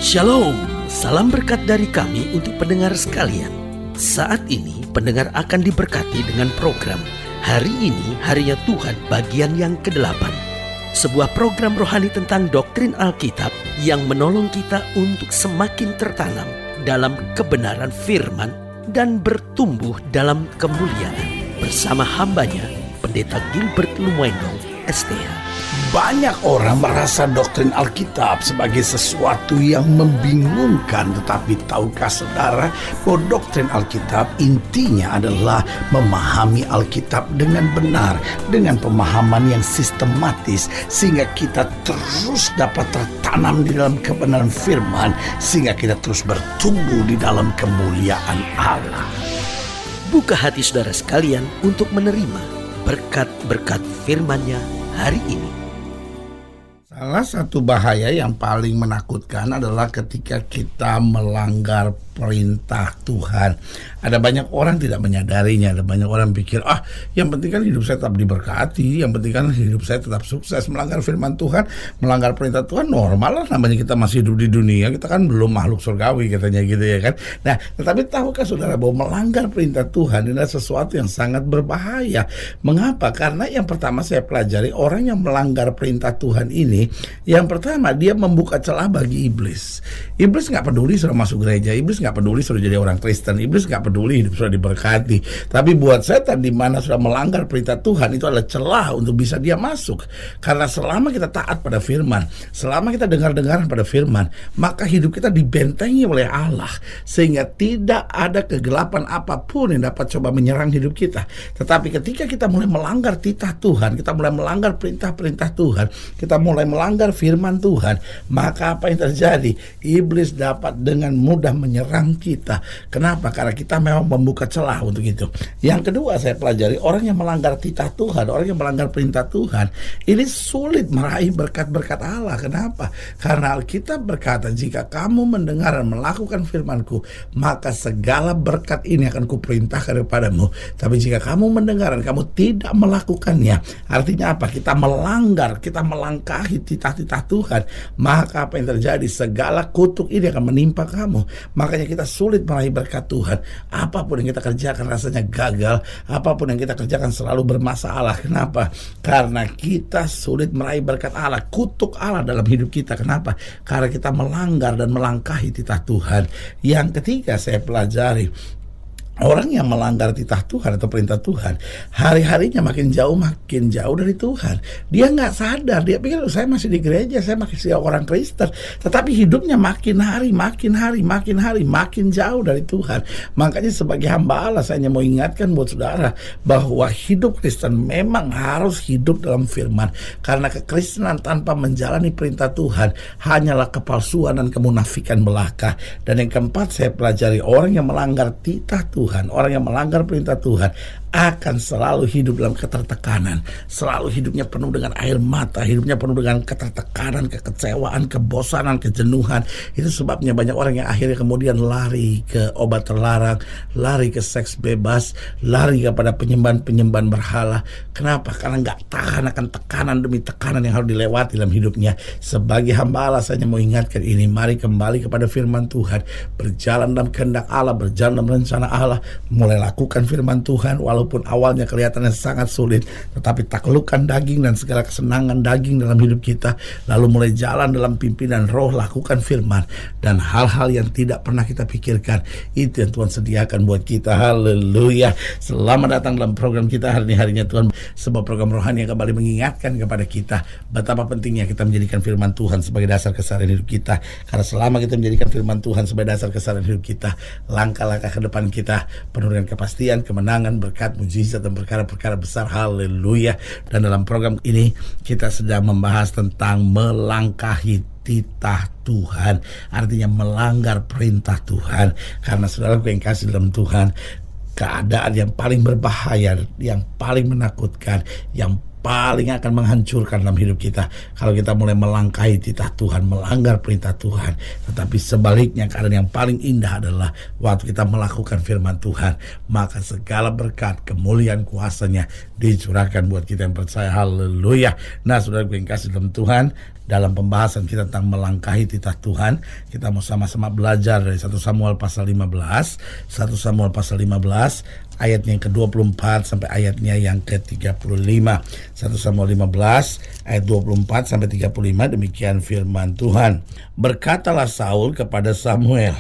Shalom, salam berkat dari kami untuk pendengar sekalian. Saat ini pendengar akan diberkati dengan program Hari Ini Harinya Tuhan bagian yang ke-8. Sebuah program rohani tentang doktrin Alkitab yang menolong kita untuk semakin tertanam dalam kebenaran firman dan bertumbuh dalam kemuliaan. Bersama hambanya, Pendeta Gilbert Lumwendong, STH. Banyak orang merasa doktrin Alkitab sebagai sesuatu yang membingungkan. Tetapi tahukah saudara bahwa doktrin Alkitab intinya adalah memahami Alkitab dengan benar, dengan pemahaman yang sistematis, sehingga kita terus dapat tertanam di dalam kebenaran firman, sehingga kita terus bertumbuh di dalam kemuliaan Allah. Buka hati saudara sekalian untuk menerima berkat-berkat firman-Nya hari ini. Salah satu bahaya yang paling menakutkan adalah ketika kita melanggar perintah Tuhan. Ada banyak orang tidak menyadarinya. Ada banyak orang pikir, yang penting kan hidup saya tetap diberkati, yang penting kan hidup saya tetap sukses. Melanggar firman Tuhan, melanggar perintah Tuhan normal lah, namanya kita masih hidup di dunia, kita kan belum makhluk surgawi katanya gitu ya kan. Nah, tetapi tahukah saudara bahwa melanggar perintah Tuhan adalah sesuatu yang sangat berbahaya. Mengapa? Karena yang pertama saya pelajari, orang yang melanggar perintah Tuhan ini, yang pertama dia membuka celah bagi iblis. Iblis gak peduli sudah masuk gereja, iblis gak peduli sudah jadi orang Kristen, iblis gak peduli hidup sudah diberkati. Tapi buat setan di mana sudah melanggar perintah Tuhan, itu adalah celah untuk bisa dia masuk. Karena selama kita taat pada firman, selama kita dengar-dengaran pada firman, maka hidup kita dibentengi oleh Allah, sehingga tidak ada kegelapan apapun yang dapat coba menyerang hidup kita. Tetapi ketika kita mulai melanggar titah Tuhan, kita mulai melanggar perintah-perintah Tuhan, kita mulai melanggar firman Tuhan, maka apa yang terjadi? Iblis dapat dengan mudah menyerang kita. Kenapa? Karena kita memang membuka celah untuk itu. Yang kedua saya pelajari, orang yang melanggar titah Tuhan, orang yang melanggar perintah Tuhan, ini sulit meraih berkat-berkat Allah. Kenapa? Karena Alkitab berkata, jika kamu mendengar dan melakukan firman-Ku, maka segala berkat ini akan kuperintahkan kepadamu. Tapi jika kamu mendengar dan kamu tidak melakukannya, artinya apa? Kita melanggar, kita melangkahi titah-titah Tuhan, maka apa yang terjadi? Segala kutuk ini akan menimpa kamu. Makanya kita sulit meraih berkat Tuhan. Apapun yang kita kerjakan rasanya gagal, apapun yang kita kerjakan selalu bermasalah. Kenapa? Karena kita sulit meraih berkat Allah, kutuk Allah dalam hidup kita. Kenapa? Karena kita melanggar dan melangkahi titah Tuhan. Yang ketiga saya pelajari, orang yang melanggar titah Tuhan atau perintah Tuhan, hari-harinya makin jauh dari Tuhan. Dia nggak sadar, dia pikir saya masih di gereja, saya masih orang Kristen, tetapi hidupnya makin hari makin jauh dari Tuhan. Makanya sebagai hamba Allah, saya hanya mau ingatkan buat saudara bahwa hidup Kristen memang harus hidup dalam firman. Karena kekristenan tanpa menjalani perintah Tuhan hanyalah kepalsuan dan kemunafikan belaka. Dan yang keempat saya pelajari, orang yang melanggar titah Tuhan, orang yang melanggar perintah Tuhan akan selalu hidup dalam ketertekanan. Selalu hidupnya penuh dengan air mata, hidupnya penuh dengan ketertekanan, kekecewaan, kebosanan, kejenuhan. Itu sebabnya banyak orang yang akhirnya kemudian lari ke obat terlarang, lari ke seks bebas, lari kepada penyembahan berhala. Kenapa? Karena nggak tahan akan tekanan demi tekanan yang harus dilewati dalam hidupnya. Sebagai hamba Allah, saya mau ingatkan ini, mari kembali kepada firman Tuhan, berjalan dalam kehendak Allah, berjalan dalam rencana Allah, mulai lakukan firman Tuhan. Walaupun awalnya kelihatannya sangat sulit, tetapi taklukkan daging dan segala kesenangan daging dalam hidup kita, lalu mulai jalan dalam pimpinan Roh, lakukan firman, dan hal-hal yang tidak pernah kita pikirkan, itu yang Tuhan sediakan buat kita. Haleluya. Selamat datang dalam program kita hari ini, harinya Tuhan, sebuah program rohani yang kembali mengingatkan kepada kita betapa pentingnya kita menjadikan firman Tuhan sebagai dasar keseharian hidup kita. Karena selama kita menjadikan firman Tuhan sebagai dasar keseharian hidup kita, langkah-langkah ke depan kita penuh dengan kepastian, kemenangan, berkat, mujizat, dan perkara-perkara besar. Haleluya. Dan dalam program ini kita sedang membahas tentang melangkahi titah Tuhan, artinya melanggar perintah Tuhan. Karena saudaraku yang kasih dalam Tuhan, keadaan yang paling berbahaya, yang paling menakutkan, yang paling akan menghancurkan dalam hidup kita kalau kita mulai melangkahi titah Tuhan, melanggar perintah Tuhan. Tetapi sebaliknya, keadaan yang paling indah adalah waktu kita melakukan firman Tuhan, maka segala berkat, kemuliaan, kuasanya dicurahkan buat kita yang percaya. Haleluya. Nah, saudara yang kasih dalam Tuhan, dalam pembahasan kita tentang melangkahi titah Tuhan, kita mau sama-sama belajar dari 1 Samuel pasal 15. 1 Samuel pasal 15 ayatnya yang ke-24 sampai ayatnya yang ke-35. 1 Samuel 15 ayat 24 sampai 35, demikian firman Tuhan. Berkatalah Saul kepada Samuel,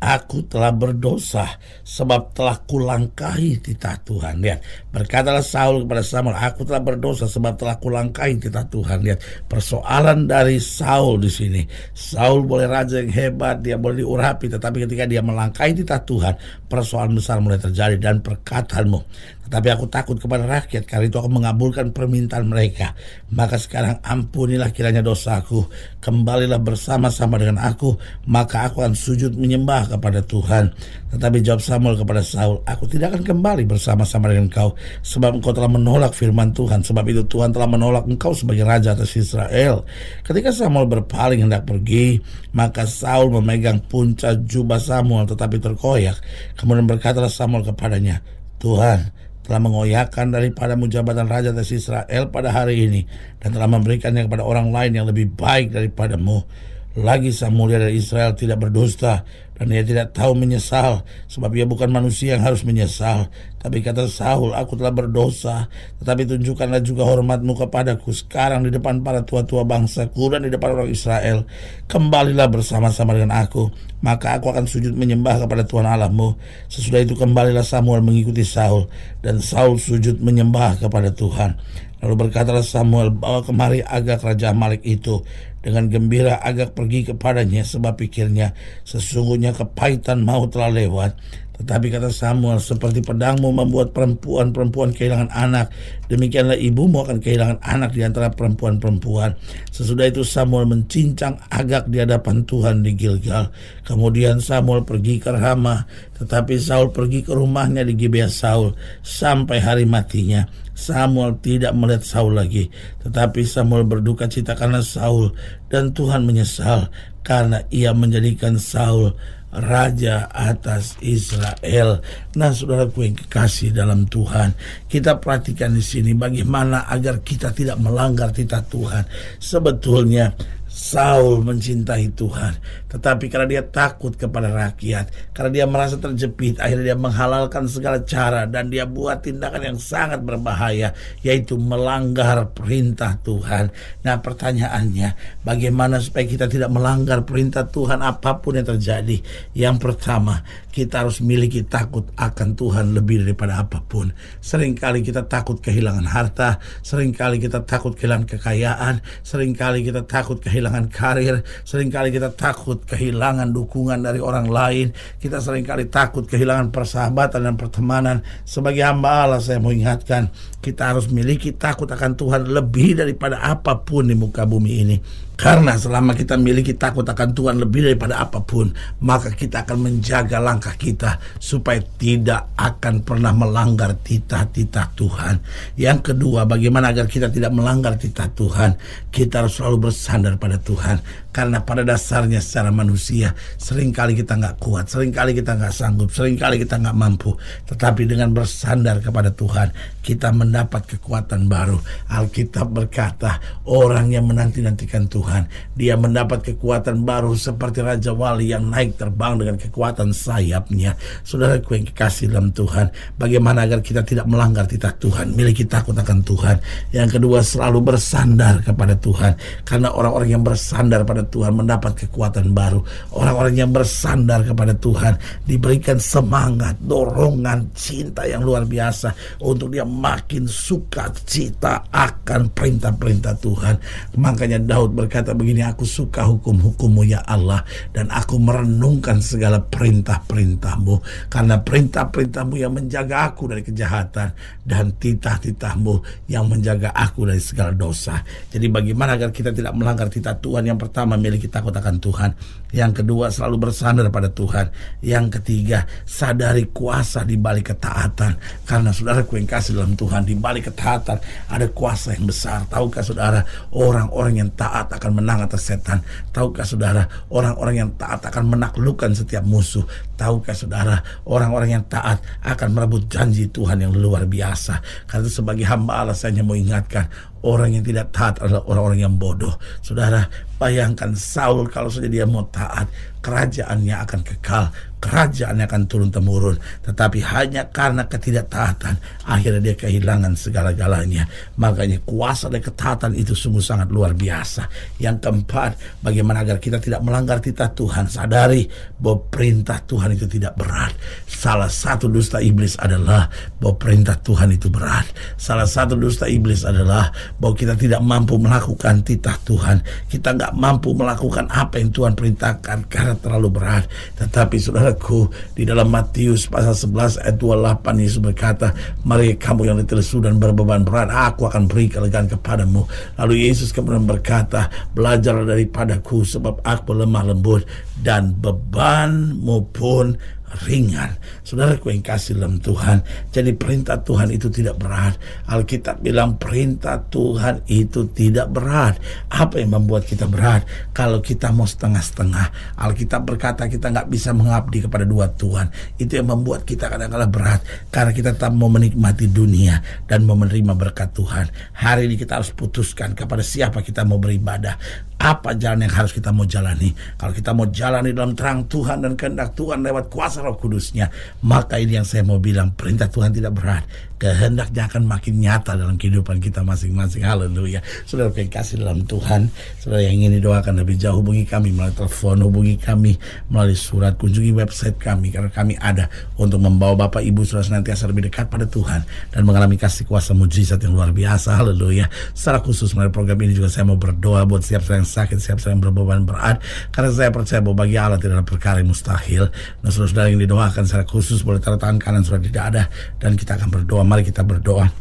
aku telah berdosa sebab telah kulangkahi titah Tuhan. Lihat, berkatalah Saul kepada Samuel, aku telah berdosa sebab telah kulangkahi titah Tuhan. Lihat, persoalan dari Saul di sini. Saul boleh raja yang hebat, dia boleh diurapi, tetapi ketika dia melangkahi titah Tuhan, persoalan besar mulai terjadi. Dan perkataanmu, tetapi aku takut kepada rakyat, karena itu aku mengabulkan permintaan mereka. Maka sekarang ampunilah kiranya dosaku, kembalilah bersama-sama dengan aku, maka aku akan sujud menyembah kepada Tuhan. Tetapi jawab Samuel kepada Saul, aku tidak akan kembali bersama-sama dengan kau, sebab engkau telah menolak firman Tuhan. Sebab itu Tuhan telah menolak engkau sebagai raja atas Israel. Ketika Samuel berpaling hendak pergi, maka Saul memegang punca jubah Samuel, tetapi terkoyak. Kemudian berkatalah Samuel kepadanya, Tuhan telah mengoyakkan daripadamu jabatan raja atas Israel pada hari ini, dan telah memberikannya kepada orang lain yang lebih baik daripadamu. Lagi sang mulia dari Israel tidak berdusta, dan ia tidak tahu menyesal, sebab ia bukan manusia yang harus menyesal. Tapi kata Saul, aku telah berdosa, tetapi tunjukkanlah juga hormatmu kepadaku sekarang di depan para tua-tua bangsaku dan di depan orang Israel. Kembalilah bersama-sama dengan aku, maka aku akan sujud menyembah kepada Tuhan Allahmu. Sesudah itu kembalilah Samuel mengikuti Saul, dan Saul sujud menyembah kepada Tuhan. Lalu berkatalah Samuel, bawa kemari Agag raja Amalek itu. Dengan gembira Agag pergi kepadanya, sebab pikirnya, sesungguhnya kepahitan maut telah lewat. Tetapi kata Samuel, seperti pedangmu membuat perempuan-perempuan kehilangan anak, demikianlah ibumu akan kehilangan anak di antara perempuan-perempuan. Sesudah itu Samuel mencincang Agag di hadapan Tuhan di Gilgal. Kemudian Samuel pergi ke Ramah, tetapi Saul pergi ke rumahnya di Gibea Saul sampai hari matinya. Samuel tidak melihat Saul lagi, tetapi Samuel berduka cita karena Saul, dan Tuhan menyesal karena ia menjadikan Saul raja atas Israel. Nah, saudaraku yang kekasih dalam Tuhan, kita perhatikan di sini bagaimana agar kita tidak melanggar titah Tuhan. Sebetulnya Saul mencintai Tuhan, tetapi karena dia takut kepada rakyat, karena dia merasa terjepit, akhirnya dia menghalalkan segala cara dan dia buat tindakan yang sangat berbahaya, yaitu melanggar perintah Tuhan. Nah, pertanyaannya, bagaimana supaya kita tidak melanggar perintah Tuhan apapun yang terjadi? Yang pertama, kita harus miliki takut akan Tuhan lebih daripada apapun. Seringkali kita takut kehilangan harta, seringkali kita takut kehilangan kekayaan, seringkali kita takut kehilangan karir, seringkali kita takut kehilangan dukungan dari orang lain, kita seringkali takut kehilangan persahabatan dan pertemanan. Sebagai hamba Allah, saya mau ingatkan, kita harus miliki takut akan Tuhan lebih daripada apapun di muka bumi ini. Karena selama kita miliki takut akan Tuhan lebih daripada apapun, maka kita akan menjaga langkah kita supaya tidak akan pernah melanggar titah-titah Tuhan. Yang kedua, bagaimana agar kita tidak melanggar titah Tuhan? Kita harus selalu bersandar pada Tuhan. Karena pada dasarnya secara manusia, seringkali kita nggak kuat, seringkali kita nggak sanggup, seringkali kita nggak mampu. Tetapi dengan bersandar kepada Tuhan, kita mendapat kekuatan baru. Alkitab berkata, orang yang menanti-nantikan Tuhan, dia mendapat kekuatan baru seperti Raja Wali yang naik terbang dengan kekuatan sayapnya. Saudaraku yang kekasih dalam Tuhan, bagaimana agar kita tidak melanggar titah Tuhan? Miliki takut akan Tuhan. Yang kedua, selalu bersandar kepada Tuhan. Karena orang-orang yang bersandar pada Tuhan mendapat kekuatan baru. Orang-orang yang bersandar kepada Tuhan diberikan semangat, dorongan, cinta yang luar biasa untuk dia makin suka cita akan perintah-perintah Tuhan. Makanya Daud berkata, berkata begini, aku suka hukum-hukum-Mu ya Allah, dan aku merenungkan segala perintah-perintah-Mu, karena perintah-perintah-Mu yang menjaga aku dari kejahatan, dan titah-titah-Mu yang menjaga aku dari segala dosa. Jadi bagaimana agar kita tidak melanggar titah Tuhan? Yang pertama, miliki takut akan Tuhan. Yang kedua, selalu bersandar pada Tuhan. Yang ketiga, sadari kuasa di balik ketaatan. Karena saudaraku yang kasih dalam Tuhan, di balik ketaatan ada kuasa yang besar. Tahukah saudara, orang-orang yang taat akan menang atas setan? Tahukah saudara, orang-orang yang taat akan menaklukkan setiap musuh? Tahukah saudara, orang-orang yang taat akan merebut janji Tuhan yang luar biasa? Karena itu sebagai hamba Allah, saya hanya mau ingatkan, orang yang tidak taat adalah orang-orang yang bodoh. Saudara, bayangkan Saul kalau saja dia mau taat, kerajaannya akan kekal, kerajaannya akan turun-temurun. Tetapi hanya karena ketidaktaatan, akhirnya dia kehilangan segala-galanya. Makanya kuasa dari ketaatan itu sungguh sangat luar biasa. Yang keempat, bagaimana agar kita tidak melanggar titah Tuhan? Sadari bahwa perintah Tuhan itu tidak berat. Salah satu dusta iblis adalah bahwa perintah Tuhan itu berat. Salah satu dusta iblis adalah bahwa kita tidak mampu melakukan titah Tuhan. Kita nggak mampu melakukan apa yang Tuhan perintahkan karena terlalu berat. Tetapi saudaraku, di dalam Matius pasal 11 ayat 28, Yesus berkata, mari kamu yang letih lesu dan berbeban berat, aku akan beri kelegaan kepadamu. Lalu Yesus kemudian berkata, belajarlah daripadaku sebab aku lemah lembut dan bebanmu pun ringan. Saudaraku yang kasih dalam Tuhan, jadi perintah Tuhan itu tidak berat. Alkitab bilang perintah Tuhan itu tidak berat. Apa yang membuat kita berat? Kalau kita mau setengah-setengah. Alkitab berkata kita nggak bisa mengabdi kepada dua Tuhan. Itu yang membuat kita kadang-kadang berat, karena kita tak mau menikmati dunia dan mau menerima berkat Tuhan. Hari ini kita harus putuskan kepada siapa kita mau beribadah. Apa jalan yang harus kita mau jalani? Kalau kita mau jalani dalam terang Tuhan dan kehendak Tuhan lewat kuasa Roh Kudusnya, maka ini yang saya mau bilang, perintah Tuhan tidak berat. Kehendaknya akan makin nyata dalam kehidupan kita masing-masing. Haleluya. Saudara yang kasih dalam Tuhan, saudara yang ingin didoakan lebih jauh, hubungi kami melalui telepon, hubungi kami melalui surat, kunjungi website kami, karena kami ada untuk membawa Bapak Ibu saudara senantiasa lebih dekat pada Tuhan dan mengalami kasih kuasa mujizat yang luar biasa. Haleluya. Secara khusus melalui program ini juga saya mau berdoa buat siap yang sakit, siap yang berbeban berat, karena saya percaya bahwa bagi Allah tidak ada perkara yang mustahil. Nah, saudara yang didoakan secara khusus boleh taruh tangan kanan saudara di dada dan kita akan berdoa. Mari kita berdoa.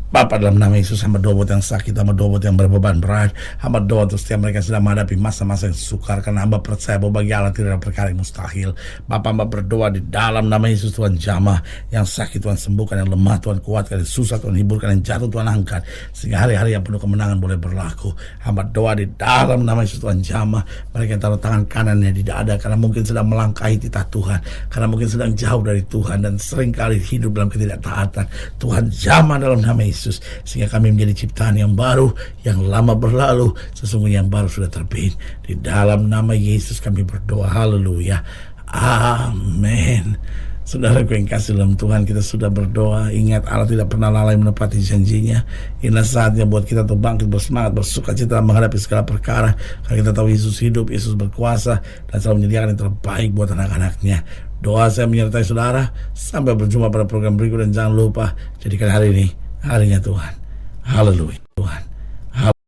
Bapa, dalam nama Yesus, hamba doa buat yang sakit, hamba doa buat yang berbeban berat, hamba doa untuk setiap mereka sedang menghadapi masa-masa yang sukar, karena hamba percaya bahwa bagi Allah tidak ada perkara yang mustahil. Bapa, hamba berdoa di dalam nama Yesus, Tuhan jamah yang sakit, Tuhan sembuhkan, yang lemah Tuhan kuatkan, yang susah Tuhan hiburkan, yang jatuh Tuhan angkat, sehingga hari-hari yang penuh kemenangan boleh berlaku. Hamba doa di dalam nama Yesus, Tuhan jamah mereka yang taruh tangan kanannya di dada, karena mungkin sedang melangkahi titah Tuhan, karena mungkin sedang jauh dari Tuhan dan seringkali hidup dalam ketidaktaatan. Tuhan jamah dalam nama Yesus, sehingga kami menjadi ciptaan yang baru, yang lama berlalu, sesungguhnya yang baru sudah terbit. Di dalam nama Yesus kami berdoa. Haleluya. Amin. Saudaraku yang kasih dalam Tuhan, kita sudah berdoa. Ingat, Allah tidak pernah lalai menepati janjinya. Inilah saatnya buat kita untuk bangkit, bersemangat, bersuka cita menghadapi segala perkara, karena kita tahu Yesus hidup, Yesus berkuasa dan selalu menyediakan yang terbaik buat anak-anaknya. Doa saya menyertai saudara. Sampai berjumpa pada program berikut, dan jangan lupa jadikan hari ini harinya Tuhan. Haleluya. Tuhan.